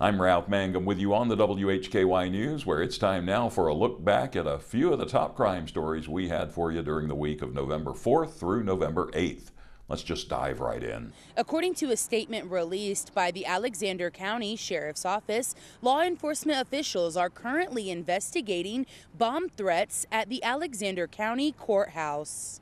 I'm Ralph Mangum with you on the WHKY News, where it's time now for a look back at a few of the top crime stories we had for you during the week of November 4th through November 8th. Let's just dive right in. According to a statement released by the Iredell County Sheriff's Office, law enforcement officials are currently investigating bomb threats at the Iredell County Courthouse.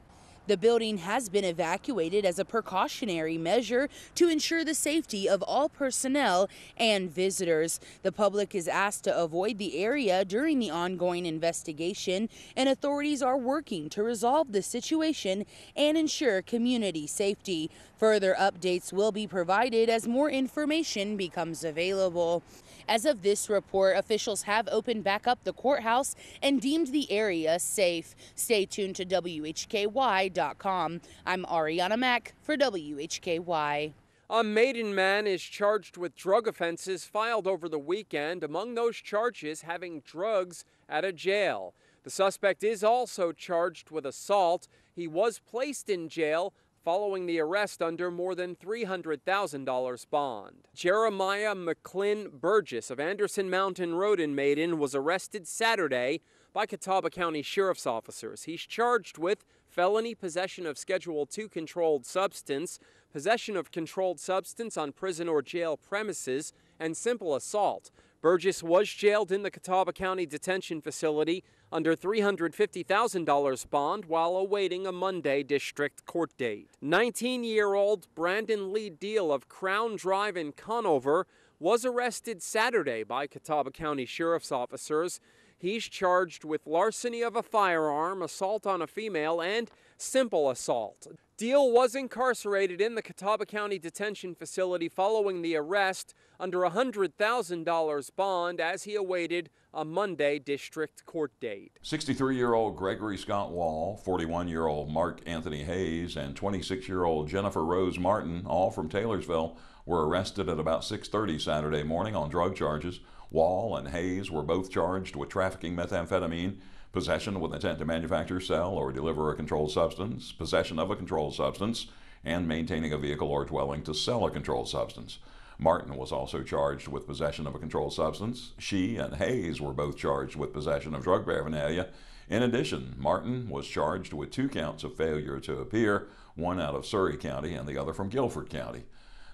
The building has been evacuated as a precautionary measure to ensure the safety of all personnel and visitors. The public is asked to avoid the area during the ongoing investigation, and authorities are working to resolve the situation and ensure community safety. Further updates will be provided as more information becomes available. As of this report, officials have opened back up the courthouse and deemed the area safe. Stay tuned to WHKY.com. I'm Ariana Mack for WHKY. A Maiden man is charged with drug offenses filed over the weekend, among those charges having drugs at a jail. The suspect is also charged with assault. He was placed in jail following the arrest under more than $300,000 bond. Jeremiah McClin Burgess of Anderson Mountain Road in Maiden was arrested Saturday by Catawba County Sheriff's officers. He's charged with felony possession of Schedule II controlled substance, possession of controlled substance on prison or jail premises, and simple assault. Burgess was jailed in the Catawba County Detention Facility under $350,000 bond while awaiting a Monday district court date. 19-year-old Brandon Lee Deal of Crown Drive in Conover was arrested Saturday by Catawba County Sheriff's officers. He's charged with larceny of a firearm, assault on a female, and simple assault. Deal was incarcerated in the Catawba County Detention Facility following the arrest under a $100,000 bond as he awaited a Monday district court date. 63-year-old Gregory Scott Wall, 41-year-old Mark Anthony Hayes, and 26-year-old Jennifer Rose Martin, all from Taylorsville, were arrested at about 6:30 Saturday morning on drug charges. Wall and Hayes were both charged with trafficking methamphetamine, possession with intent to manufacture, sell, or deliver a controlled substance, possession of a controlled substance, and maintaining a vehicle or dwelling to sell a controlled substance. Martin was also charged with possession of a controlled substance. She and Hayes were both charged with possession of drug paraphernalia. In addition, Martin was charged with 2 counts of failure to appear, one out of Surry County and the other from Guilford County.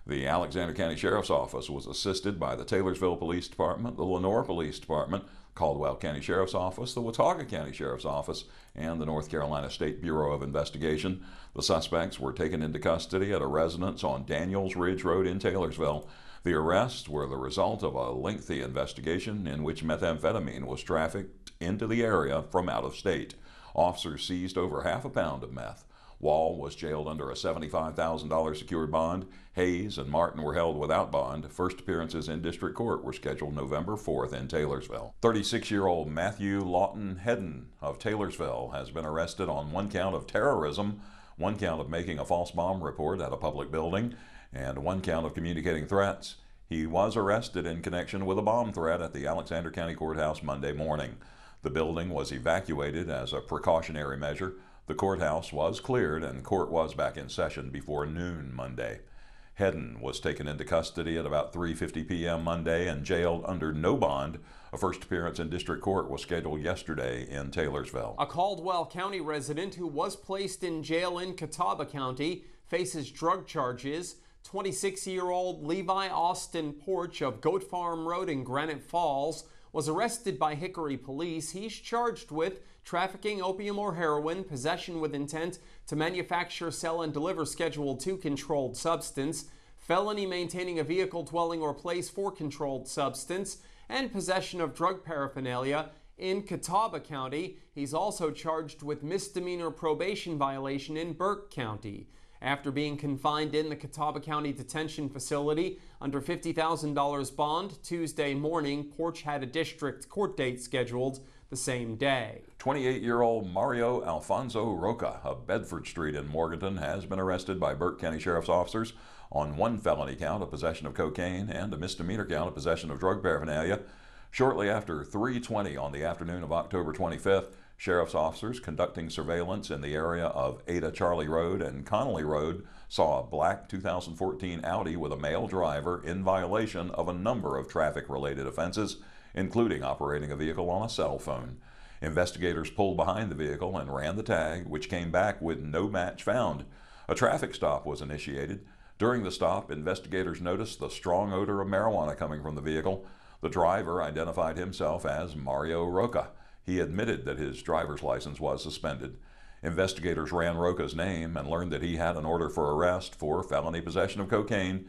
The Alexander County Sheriff's Office was assisted by the Taylorsville Police Department, the Lenoir Police Department, Caldwell County Sheriff's Office, the Watauga County Sheriff's Office, and the North Carolina State Bureau of Investigation. The suspects were taken into custody at a residence on Daniels Ridge Road in Taylorsville. The arrests were the result of a lengthy investigation in which methamphetamine was trafficked into the area from out of state. Officers seized over half a pound of meth. Wall was jailed under a $75,000 secured bond. Hayes and Martin were held without bond. First appearances in district court were scheduled November 4th in Taylorsville. 36-year-old Matthew Lawton Hedden of Taylorsville has been arrested on 1 count of terrorism, 1 count of making a false bomb report at a public building, and 1 count of communicating threats. He was arrested in connection with a bomb threat at the Alexander County Courthouse Monday morning. The building was evacuated as a precautionary measure. The courthouse was cleared and court was back in session before noon Monday. Hedden was taken into custody at about 3:50 p.m. Monday and jailed under no bond. A first appearance in district court was scheduled yesterday in Taylorsville. A Caldwell County resident who was placed in jail in Catawba County faces drug charges. 26-year-old Levi Austin Porch of Goat Farm Road in Granite Falls was arrested by Hickory police. He's charged with trafficking opium or heroin, possession with intent to manufacture, sell, and deliver Schedule II controlled substance, felony maintaining a vehicle, dwelling, or place for controlled substance, and possession of drug paraphernalia in Catawba County. He's also charged with misdemeanor probation violation in Burke County. After being confined in the Catawba County Detention Facility under $50,000 bond Tuesday morning, Porch had a district court date scheduled the same day. 28-year-old Mario Alfonso Roca of Bedford Street in Morganton has been arrested by Burke County Sheriff's officers on 1 felony count of possession of cocaine and a misdemeanor count of possession of drug paraphernalia. Shortly after 3:20 on the afternoon of October 25th, Sheriff's officers conducting surveillance in the area of Ada Charlie Road and Connolly Road saw a black 2014 Audi with a male driver in violation of a number of traffic-related offenses, including operating a vehicle on a cell phone. Investigators pulled behind the vehicle and ran the tag, which came back with no match found. A traffic stop was initiated. During the stop, investigators noticed the strong odor of marijuana coming from the vehicle. The driver identified himself as Mario Roca. He admitted that his driver's license was suspended. Investigators ran Roca's name and learned that he had an order for arrest for felony possession of cocaine.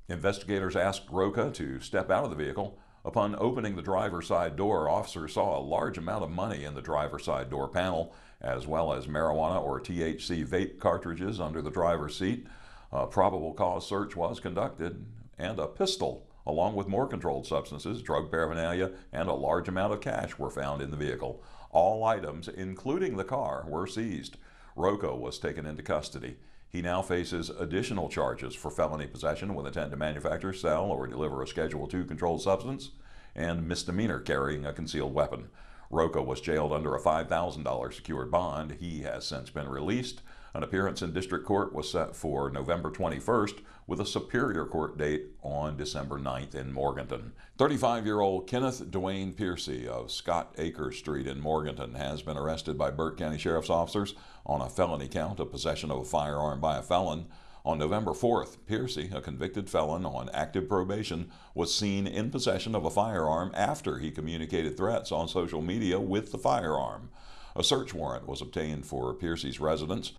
Investigators asked Roca to step out of the vehicle. Upon opening the driver's side door, officers saw a large amount of money in the driver's side door panel, as well as marijuana or THC vape cartridges under the driver's seat. A probable cause search was conducted, and a pistol, along with more controlled substances, drug paraphernalia, and a large amount of cash were found in the vehicle. All items, including the car, were seized. Roca was taken into custody. He now faces additional charges for felony possession with intent to manufacture, sell, or deliver a Schedule II controlled substance, and misdemeanor carrying a concealed weapon. Roca was jailed under a $5,000 secured bond. He has since been released. An appearance in district court was set for November 21st with a Superior Court date on December 9th in Morganton. 35-year-old Kenneth Dwayne Piercy of Scott Acres Street in Morganton has been arrested by Burke County Sheriff's officers on a felony count of possession of a firearm by a felon. On November 4th, Piercy, a convicted felon on active probation, was seen in possession of a firearm after he communicated threats on social media with the firearm. A search warrant was obtained for Piercy's residence.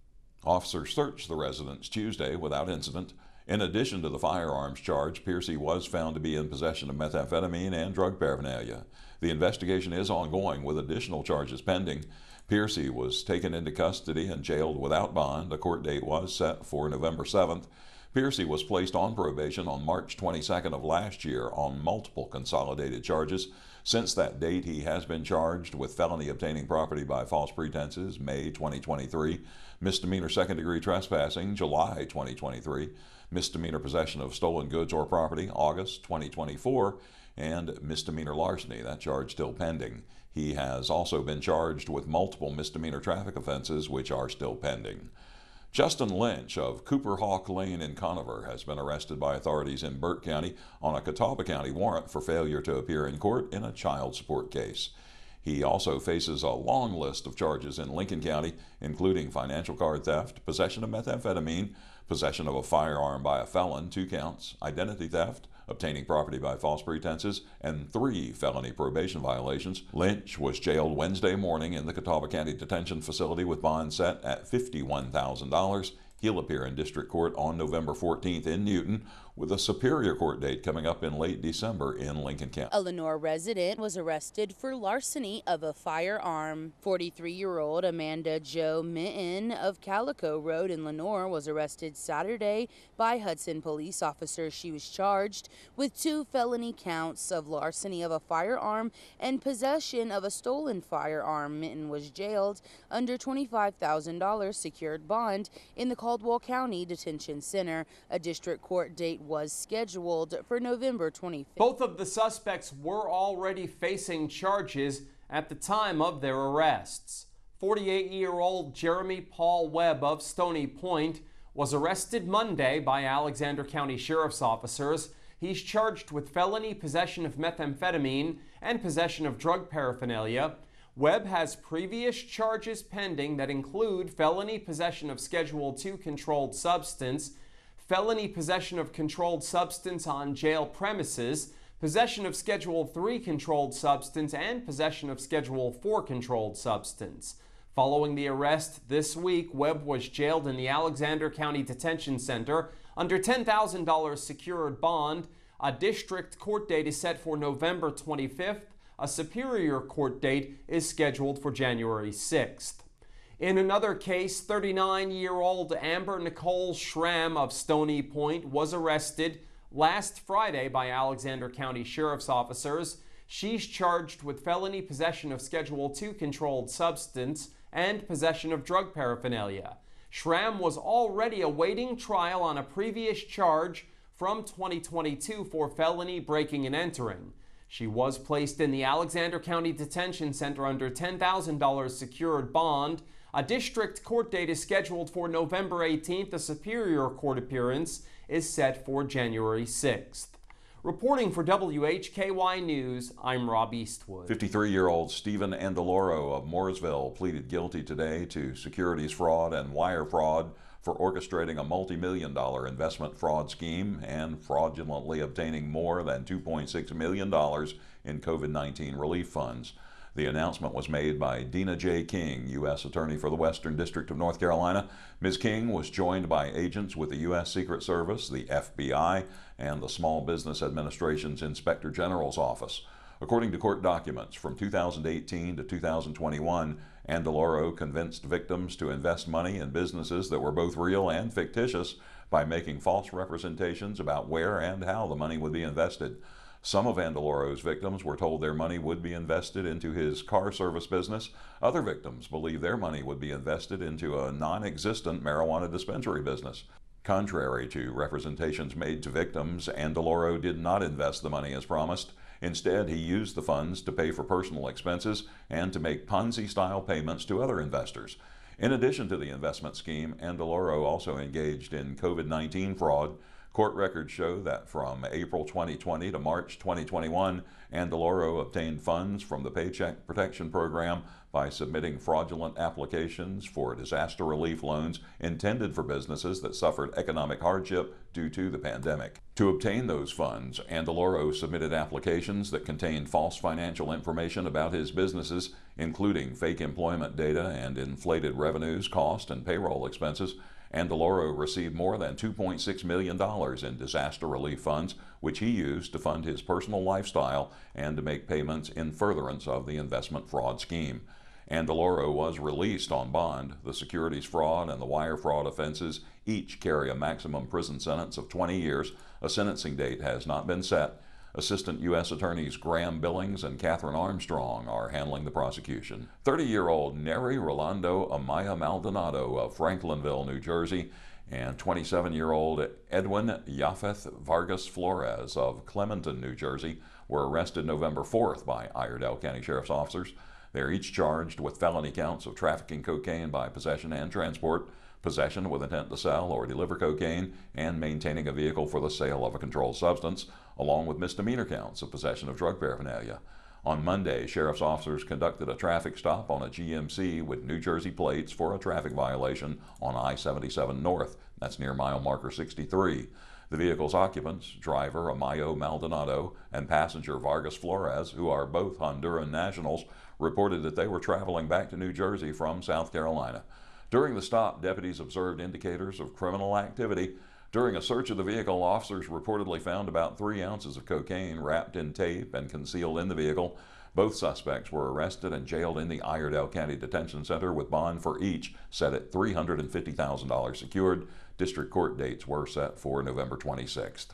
Officers searched the residence Tuesday without incident. In addition to the firearms charge, Piercy was found to be in possession of methamphetamine and drug paraphernalia. The investigation is ongoing with additional charges pending. Piercy was taken into custody and jailed without bond. A court date was set for November 7th. Piercy was placed on probation on March 22nd of last year on multiple consolidated charges. Since that date, he has been charged with felony obtaining property by false pretenses, May 2023, misdemeanor second-degree trespassing, July 2023, misdemeanor possession of stolen goods or property, August 2024, and misdemeanor larceny. That charge still pending. He has also been charged with multiple misdemeanor traffic offenses, which are still pending. Justin Lynch of Cooper Hawk Lane in Conover has been arrested by authorities in Burke County on a Catawba County warrant for failure to appear in court in a child support case. He also faces a long list of charges in Lincoln County, including financial card theft, possession of methamphetamine, possession of a firearm by a felon, 2 counts, identity theft, obtaining property by false pretenses, and 3 felony probation violations. Lynch was jailed Wednesday morning in the Catawba County Detention Facility with bond set at $51,000. He'll appear in district court on November 14th in Newton, with a Superior Court date coming up in late December in Lincoln County. A Lenore resident was arrested for larceny of a firearm. 43-year-old Amanda Jo Minton of Calico Road in Lenore was arrested Saturday by Hudson police officers. She was charged with 2 felony counts of larceny of a firearm and possession of a stolen firearm. Minton was jailed under $25,000 secured bond in the Caldwell County Detention Center. A district court date was scheduled for November 25th. Both of the suspects were already facing charges at the time of their arrests. 48-year-old Jeremy Paul Webb of Stony Point was arrested Monday by Alexander County Sheriff's officers. He's charged with felony possession of methamphetamine and possession of drug paraphernalia. Webb has previous charges pending that include felony possession of Schedule II controlled substance, felony possession of controlled substance on jail premises, possession of Schedule III controlled substance, and possession of Schedule IV controlled substance. Following the arrest this week, Webb was jailed in the Alexander County Detention Center under $10,000 secured bond. A district court date is set for November 25th. A Superior Court date is scheduled for January 6th. In another case, 39-year-old Amber Nicole Schramm of Stony Point was arrested last Friday by Alexander County Sheriff's officers. She's charged with felony possession of Schedule II controlled substance and possession of drug paraphernalia. Schramm was already awaiting trial on a previous charge from 2022 for felony breaking and entering. She was placed in the Alexander County Detention Center under $10,000 secured bond. A district court date is scheduled for November 18th. A Superior Court appearance is set for January 6th. Reporting for WHKY News, I'm Rob Eastwood. 53-year-old Stephen Andaloro of Mooresville pleaded guilty today to securities fraud and wire fraud for orchestrating a multi-million-dollar investment fraud scheme and fraudulently obtaining more than $2.6 million in COVID-19 relief funds. The announcement was made by Dina J. King, U.S. Attorney for the Western District of North Carolina. Ms. King was joined by agents with the U.S. Secret Service, the FBI, and the Small Business Administration's Inspector General's Office. According to court documents, from 2018 to 2021, Andaloro convinced victims to invest money in businesses that were both real and fictitious by making false representations about where and how the money would be invested. Some of Andaloro's victims were told their money would be invested into his car service business. Other victims believed their money would be invested into a non-existent marijuana dispensary business. Contrary to representations made to victims, Andaloro did not invest the money as promised. Instead, he used the funds to pay for personal expenses and to make Ponzi-style payments to other investors. In addition to the investment scheme, Andaloro also engaged in COVID-19 fraud. Court records show that from April 2020 to March 2021, Andaloro obtained funds from the Paycheck Protection Program by submitting fraudulent applications for disaster relief loans intended for businesses that suffered economic hardship due to the pandemic. To obtain those funds, Andaloro submitted applications that contained false financial information about his businesses, including fake employment data and inflated revenues, cost, and payroll expenses. Andaloro received more than $2.6 million in disaster relief funds, which he used to fund his personal lifestyle and to make payments in furtherance of the investment fraud scheme. Andaloro was released on bond. The securities fraud and the wire fraud offenses each carry a maximum prison sentence of 20 years. A sentencing date has not been set. Assistant U.S. Attorneys Graham Billings and Catherine Armstrong are handling the prosecution. 30-year-old Neri Rolando Amaya Maldonado of Franklinville, New Jersey, and 27-year-old Edwin Yafeth Vargas Flores of Clementon, New Jersey, were arrested November 4th by Iredell County Sheriff's officers. They are each charged with felony counts of trafficking cocaine by possession and transport, possession with intent to sell or deliver cocaine, and maintaining a vehicle for the sale of a controlled substance, along with misdemeanor counts of possession of drug paraphernalia. On Monday, sheriff's officers conducted a traffic stop on a GMC with New Jersey plates for a traffic violation on I-77 North. That's near mile marker 63. The vehicle's occupants, driver Amayo Maldonado and passenger Vargas Flores, who are both Honduran nationals, reported that they were traveling back to New Jersey from South Carolina. During the stop, deputies observed indicators of criminal activity. During a search of the vehicle, officers reportedly found about 3 ounces of cocaine wrapped in tape and concealed in the vehicle. Both suspects were arrested and jailed in the Iredell County Detention Center with bond for each set at $350,000 secured. District court dates were set for November 26th.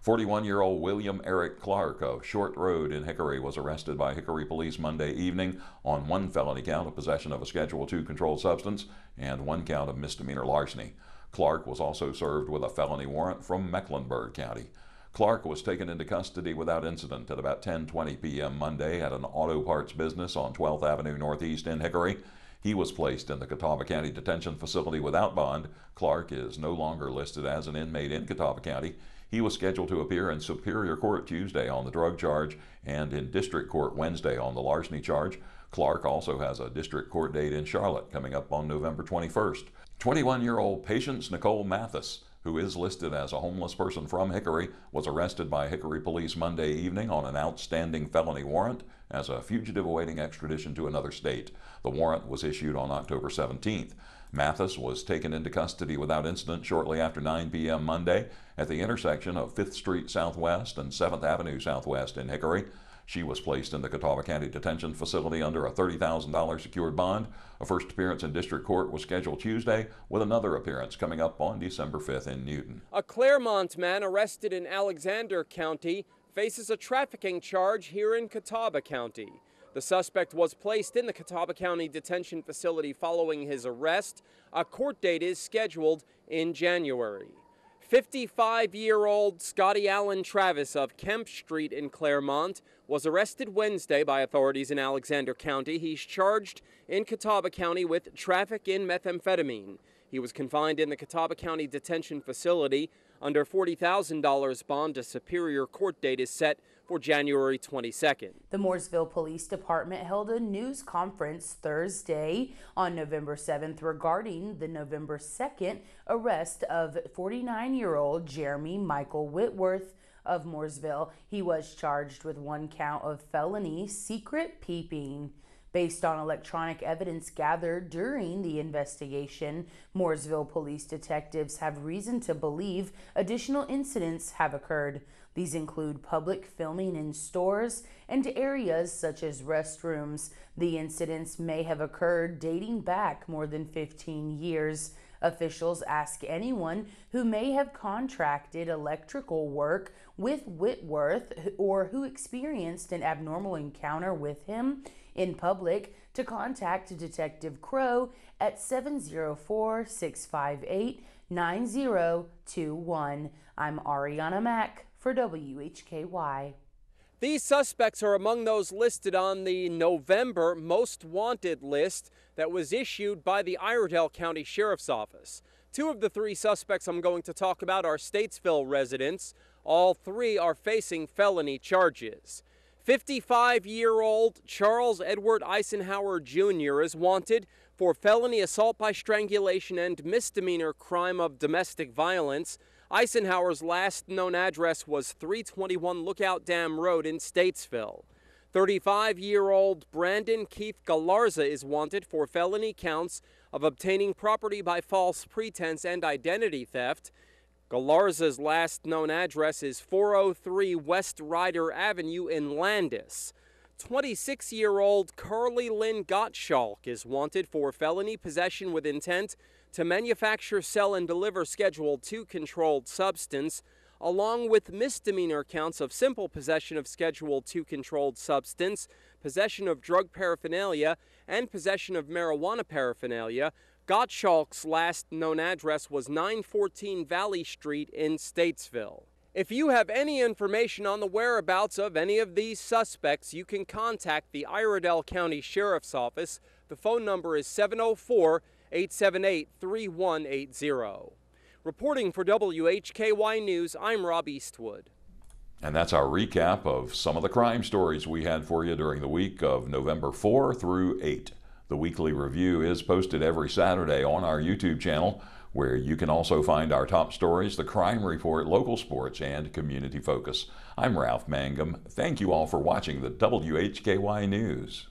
41-year-old William Eric Clark of Short Road in Hickory was arrested by Hickory police Monday evening on one felony count of possession of a Schedule II controlled substance and one count of misdemeanor larceny. Clark was also served with a felony warrant from Mecklenburg County. Clark was taken into custody without incident at about 10:20 p.m. Monday at an auto parts business on 12th Avenue Northeast in Hickory. He was placed in the Catawba County Detention Facility without bond. Clark is no longer listed as an inmate in Catawba County. He was scheduled to appear in Superior Court Tuesday on the drug charge and in District Court Wednesday on the larceny charge. Clark also has a district court date in Charlotte coming up on November 21st. 21-year-old Patience Nicole Mathis, who is listed as a homeless person from Hickory, was arrested by Hickory police Monday evening on an outstanding felony warrant as a fugitive awaiting extradition to another state. The warrant was issued on October 17th. Mathis was taken into custody without incident shortly after 9 p.m. Monday at the intersection of 5th Street Southwest and 7th Avenue Southwest in Hickory. She was placed in the Catawba County Detention Facility under a $30,000 secured bond. A first appearance in District Court was scheduled Tuesday, with another appearance coming up on December 5th in Newton. A Claremont man arrested in Alexander County faces a trafficking charge here in Catawba County. The suspect was placed in the Catawba County Detention Facility following his arrest. A court date is scheduled in January. 55-year-old Scotty Allen Travis of Kemp Street in Claremont was arrested Wednesday by authorities in Alexander County. He's charged in Catawba County with traffic in methamphetamine. He was confined in the Catawba County Detention Facility under $40,000 bond. A Superior Court date is set for January 22nd. The Mooresville Police Department held a news conference Thursday on November 7th regarding the November 2nd arrest of 49-year-old Jeremy Michael Whitworth of Mooresville. He was charged with 1 count of felony secret peeping. Based on electronic evidence gathered during the investigation, Mooresville police detectives have reason to believe additional incidents have occurred. These include public filming in stores and areas such as restrooms. The incidents may have occurred dating back more than 15 years. Officials ask anyone who may have contracted electrical work with Whitworth or who experienced an abnormal encounter with him in public to contact Detective Crow at 704-658-9021. I'm Ariana Mack for WHKY. These suspects are among those listed on the November Most Wanted list that was issued by the Iredell County Sheriff's Office. 2 of the 3 suspects I'm going to talk about are Statesville residents. All 3 are facing felony charges. 55-year-old Charles Edward Eisenhower Jr. is wanted for felony assault by strangulation and misdemeanor crime of domestic violence. Eisenhower's last known address was 321 Lookout Dam Road in Statesville. 35-year-old Brandon Keith Galarza is wanted for felony counts of obtaining property by false pretense and identity theft. Galarza's last known address is 403 West Ryder Avenue in Landis. 26-year-old Carly Lynn Gottschalk is wanted for felony possession with intent to manufacture, sell, and deliver Schedule II controlled substance, along with misdemeanor counts of simple possession of Schedule II controlled substance, possession of drug paraphernalia, and possession of marijuana paraphernalia. Gottschalk's last known address was 914 Valley Street in Statesville. If you have any information on the whereabouts of any of these suspects, you can contact the Iredell County Sheriff's Office. The phone number is 704-878-3180. Reporting for WHKY News, I'm Rob Eastwood. And that's our recap of some of the crime stories we had for you during the week of November 4 through 8. The weekly review is posted every Saturday on our YouTube channel, where you can also find our top stories, the crime report, local sports, and community focus. I'm Ralph Mangum. Thank you all for watching the WHKY News.